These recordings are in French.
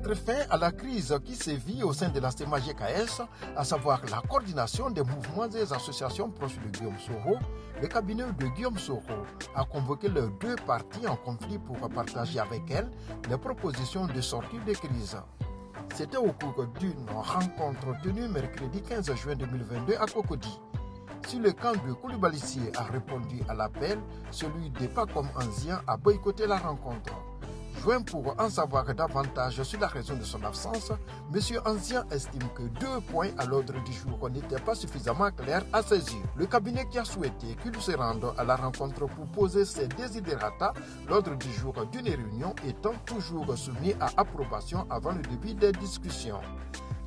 mettre fin à la crise qui sévit au sein de la CEMA-GKS, à savoir la coordination des mouvements et des associations proches de Guillaume Soro, le cabinet de Guillaume Soro a convoqué les deux parties en conflit pour partager avec elles les propositions de sortie de crise. C'était au cours d'une rencontre tenue mercredi 15 juin 2022 à Cocody. Si le camp de Koulibaly a répondu à l'appel, celui de Pacom Anzien a boycotté la rencontre. Joint pour en savoir davantage sur la raison de son absence, M. Anzien estime que 2 points à l'ordre du jour n'étaient pas suffisamment clairs à ses yeux. Le cabinet qui a souhaité qu'il se rende à la rencontre pour poser ses desiderata, l'ordre du jour d'une réunion étant toujours soumis à approbation avant le début des discussions.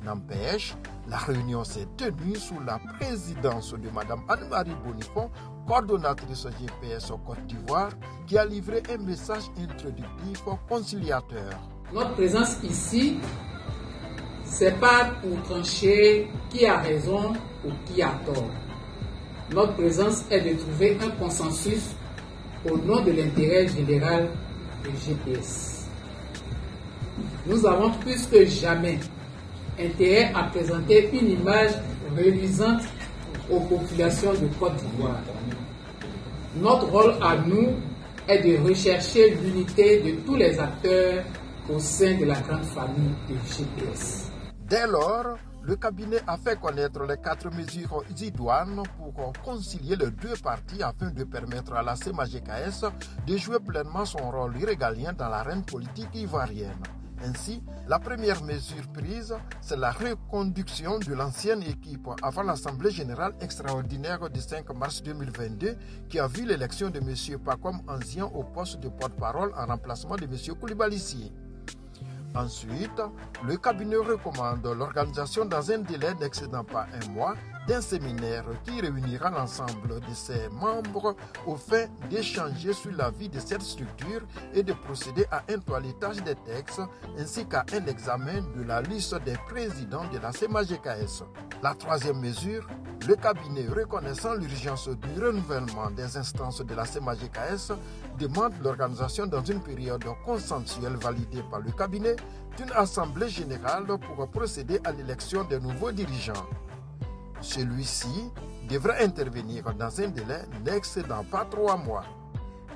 N'empêche, la réunion s'est tenue sous la présidence de Mme Anne-Marie Bonifon, coordonnatrice GPS au Côte d'Ivoire, qui a livré un message introductif conciliateur. Notre présence ici, c'est pas pour trancher qui a raison ou qui a tort. Notre présence est de trouver un consensus au nom de l'intérêt général du GPS. Nous avons plus que jamais intérêt à présenter une image reluisante aux populations de Côte d'Ivoire. Notre rôle à nous est de rechercher l'unité de tous les acteurs au sein de la grande famille du GPS. Dès lors, le cabinet a fait connaître les 4 mesures idoines pour concilier les deux parties afin de permettre à la CEMA-GKS de jouer pleinement son rôle régalien dans l'arène politique ivoirienne. Ainsi, la première mesure prise, c'est la reconduction de l'ancienne équipe avant l'Assemblée générale extraordinaire du 5 mars 2022 qui a vu l'élection de M. Pacom Anzien au poste de porte-parole en remplacement de M. Koulibaly. Ensuite, le cabinet recommande l'organisation dans un délai n'excédant pas 1 mois d'un séminaire qui réunira l'ensemble de ses membres au fin d'échanger sur la vie de cette structure et de procéder à un toilettage des textes ainsi qu'à un examen de la liste des présidents de la CEMA-GKS. La troisième mesure, le cabinet reconnaissant l'urgence du renouvellement des instances de la CEMA-GKS demande l'organisation dans une période consensuelle validée par le cabinet d'une assemblée générale pour procéder à l'élection des nouveaux dirigeants. Celui-ci devrait intervenir dans un délai n'excédant pas 3 mois.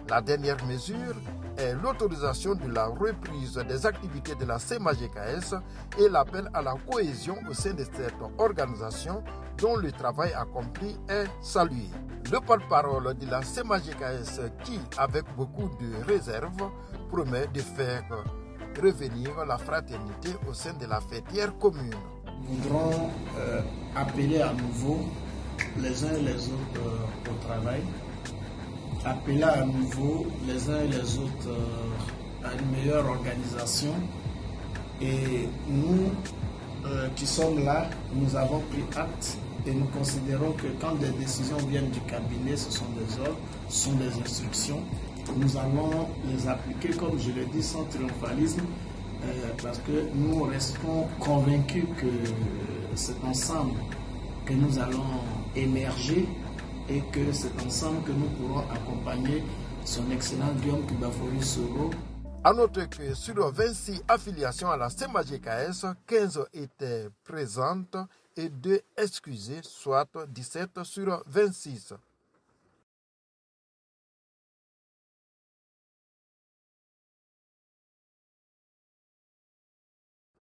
La dernière mesure est l'autorisation de la reprise des activités de la CEMA-GKS et l'appel à la cohésion au sein de cette organisation dont le travail accompli est salué. Le porte-parole de la CEMA-GKS qui, avec beaucoup de réserve, promet de faire revenir la fraternité au sein de la fêtière commune. Nous voudrons appeler à nouveau les uns et les autres au travail, appeler à nouveau les uns et les autres à une meilleure organisation. Et nous qui sommes là, nous avons pris acte et nous considérons que quand des décisions viennent du cabinet, ce sont des ordres, ce sont des instructions. Nous allons les appliquer, comme je l'ai dit, sans triomphalisme, parce que nous restons convaincus que c'est ensemble que nous allons émerger et que c'est ensemble que nous pourrons accompagner son excellent Guillaume Koulibaly Soro. A noter que sur 26 affiliations à la CEMA-GKS, 15 étaient présentes et 2 excusées, soit 17 sur 26.